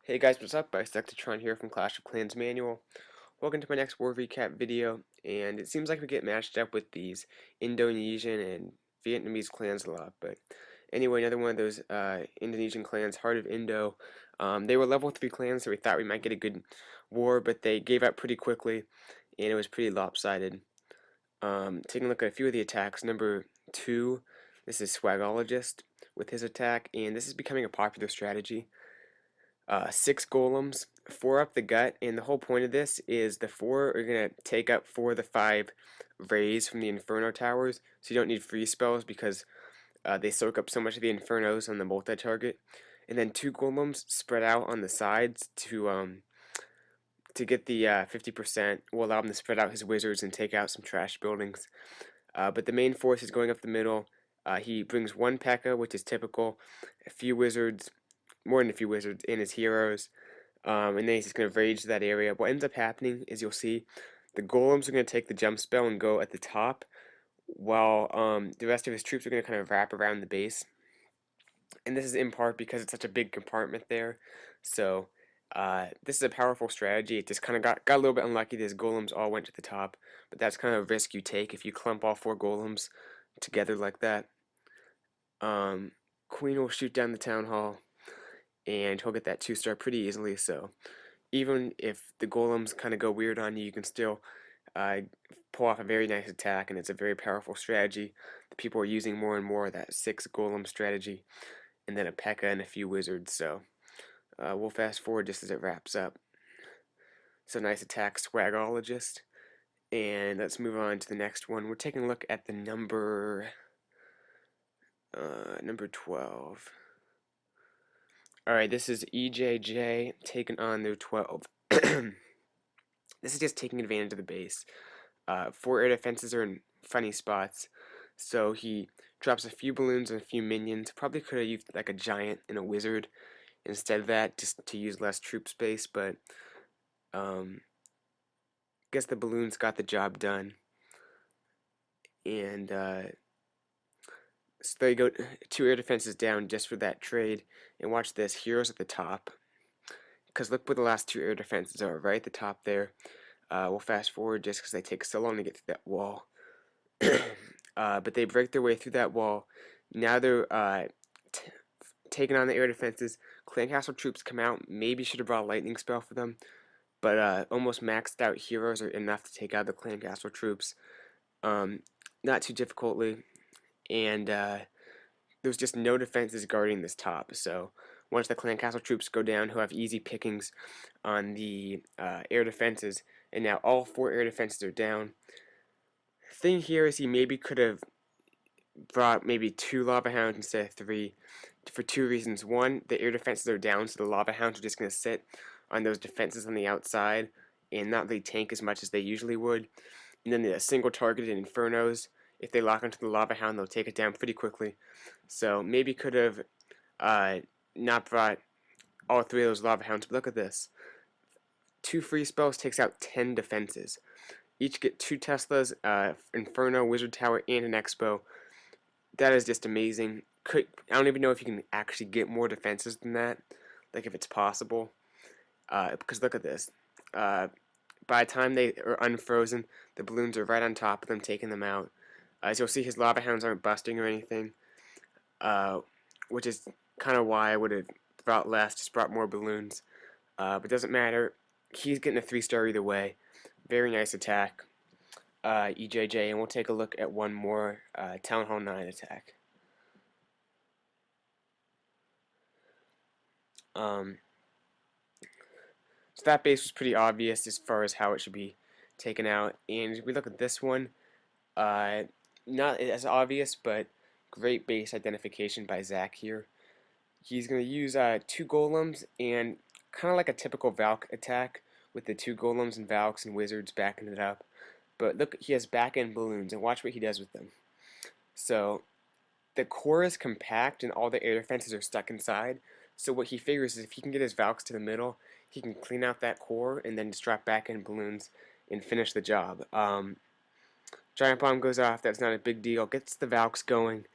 Hey guys, what's up? Bisectatron here from Clash of Clans Manual. Welcome to my next war recap video, and it seems like we get matched up with these Indonesian and Vietnamese clans a lot, but anyway, another one of those Indonesian clans, Heart of Indo. They were level 3 clans, so we thought we might get a good war, but they gave up pretty quickly, and it was pretty lopsided. Taking a look at a few of the attacks, number 2, this is Swagologist with his attack, and this is becoming a popular strategy. 6 golems, 4 up the gut, and the whole point of this is the 4 are going to take up 4 of the 5 rays from the Inferno towers, so you don't need free spells because they soak up so much of the Infernos on the multi-target. And then 2 golems spread out on the sides to get the 50% will allow him to spread out his wizards and take out some trash buildings. But the main force is going up the middle. He brings 1 P.E.K.K.A, which is typical, a few wizards, more than a few wizards, and his heroes. And then he's just going to rage that area. What ends up happening is you'll see the golems are going to take the jump spell and go at the top, while the rest of his troops are going to kind of wrap around the base. And this is in part because it's such a big compartment there. So this is a powerful strategy. It just kind of got a little bit unlucky that his golems all went to the top, but that's kind of a risk you take if you clump all 4 golems together like that. Queen will shoot down the town hall, and he'll get that 2-star pretty easily. So even if the golems kind of go weird on you, you can still pull off a very nice attack, and it's a very powerful strategy that people are using more and more, that 6 golem strategy, and then a P.E.K.K.A and a few wizards. So we'll fast forward just as it wraps up. So nice attack, Swagologist. And let's move on to the next one. We're taking a look at the number 12. Alright, this is EJJ taking on their 12. This is just taking advantage of the base. 4 air defenses are in funny spots, so he drops a few balloons and a few minions. Probably could have used like a giant and a wizard instead of that, just to use less troop space, but guess the balloons got the job done. And so there you go, 2 air defenses down just for that trade. And watch this, heroes at the top, because look where the last 2 air defenses are, right at the top there. We'll fast forward just because they take so long to get through that wall. But they break their way through that wall. Now they're taking on the air defenses. Clan Castle troops come out. Maybe should have brought a lightning spell for them, but almost maxed out heroes are enough to take out the Clan Castle troops. Not too difficultly, and there's just no defenses guarding this top. So once the Clan Castle troops go down, he'll have easy pickings on the air defenses, and now all 4 air defenses are down. Thing here is he maybe could have brought maybe 2 Lava Hounds instead of 3 for 2 reasons. One, the air defenses are down, so the Lava Hounds are just going to sit on those defenses on the outside and not really tank as much as they usually would. And then the single targeted Infernos, if they lock onto the Lava Hound, they'll take it down pretty quickly. So maybe could have not brought all 3 of those Lava Hounds, but look at this. 2 free spells takes out 10 defenses. Each get 2 Teslas, Inferno, Wizard Tower, and an Expo. That is just amazing. I don't even know if you can actually get more defenses than that, like if it's possible. Because look at this. By the time they are unfrozen, the balloons are right on top of them, taking them out. As you'll see, his Lava Hounds aren't busting or anything, which is kind of why I would have brought less, just brought more balloons. But it doesn't matter. He's getting a 3-star either way. Very nice attack, EJJ, and we'll take a look at one more Town Hall 9 attack. So that base was pretty obvious as far as how it should be taken out. And if we look at this one, not as obvious, but great base identification by Zach here. He's going to use 2 golems and kind of like a typical Valk attack with the 2 golems and Valks and wizards backing it up. But look, he has back-end balloons, and watch what he does with them. So the core is compact and all the air defenses are stuck inside. So what he figures is if he can get his Valks to the middle, he can clean out that core and then just drop back-end balloons and finish the job. Giant Bomb goes off, that's not a big deal, gets the Valks going,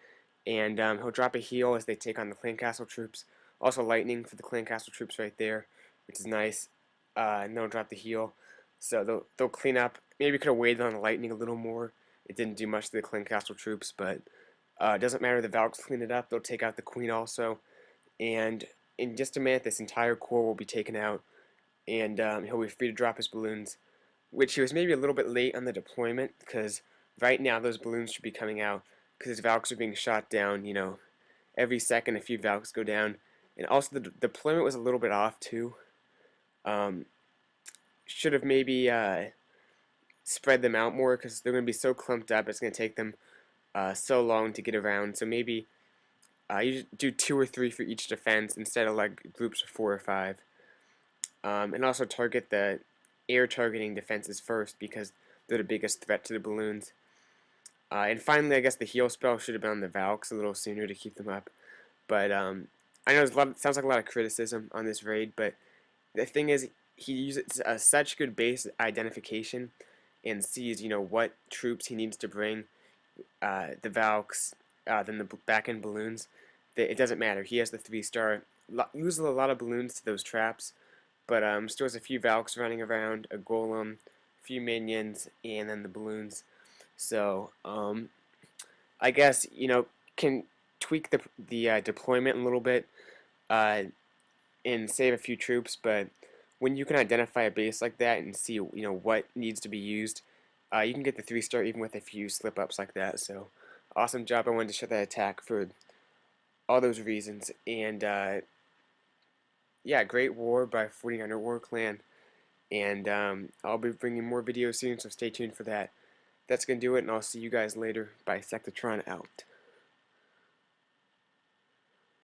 and he'll drop a heal as they take on the Clan Castle troops. Also lightning for the clan castle troops right there, which is nice. And they'll drop the heal. So they'll clean up. Maybe could have waited on the lightning a little more. It didn't do much to the clan castle troops, but it doesn't matter. The Valks clean it up. They'll take out the queen also. And in just a minute, this entire core will be taken out, and he'll be free to drop his balloons, which he was maybe a little bit late on the deployment, because right now those balloons should be coming out, because his Valks are being shot down, every second a few Valks go down. And also the deployment was a little bit off too. Um, should have maybe spread them out more, because they're going to be so clumped up, it's going to take them so long to get around. So maybe you do 2 or 3 for each defense instead of like groups of 4 or 5. And also target the air targeting defenses first, because they're the biggest threat to the balloons. And finally, I guess the heal spell should have been on the Valks a little sooner to keep them up. But I know it sounds like a lot of criticism on this raid, but the thing is, he uses such good base identification and sees, what troops he needs to bring, the Valks, then the back-end balloons, that it doesn't matter. He has the 3-star, uses a lot of balloons to those traps, but still has a few Valks running around, a Golem, a few minions, and then the balloons. So, I guess, can tweak the deployment a little bit and save a few troops, but when you can identify a base like that and see, what needs to be used, you can get the 3-star even with a few slip-ups like that. So, awesome job. I wanted to show that attack for all those reasons. And, yeah, great war by 49er War Clan. And I'll be bringing more videos soon, so stay tuned for that. That's going to do it, and I'll see you guys later. Bye. Sectatron out.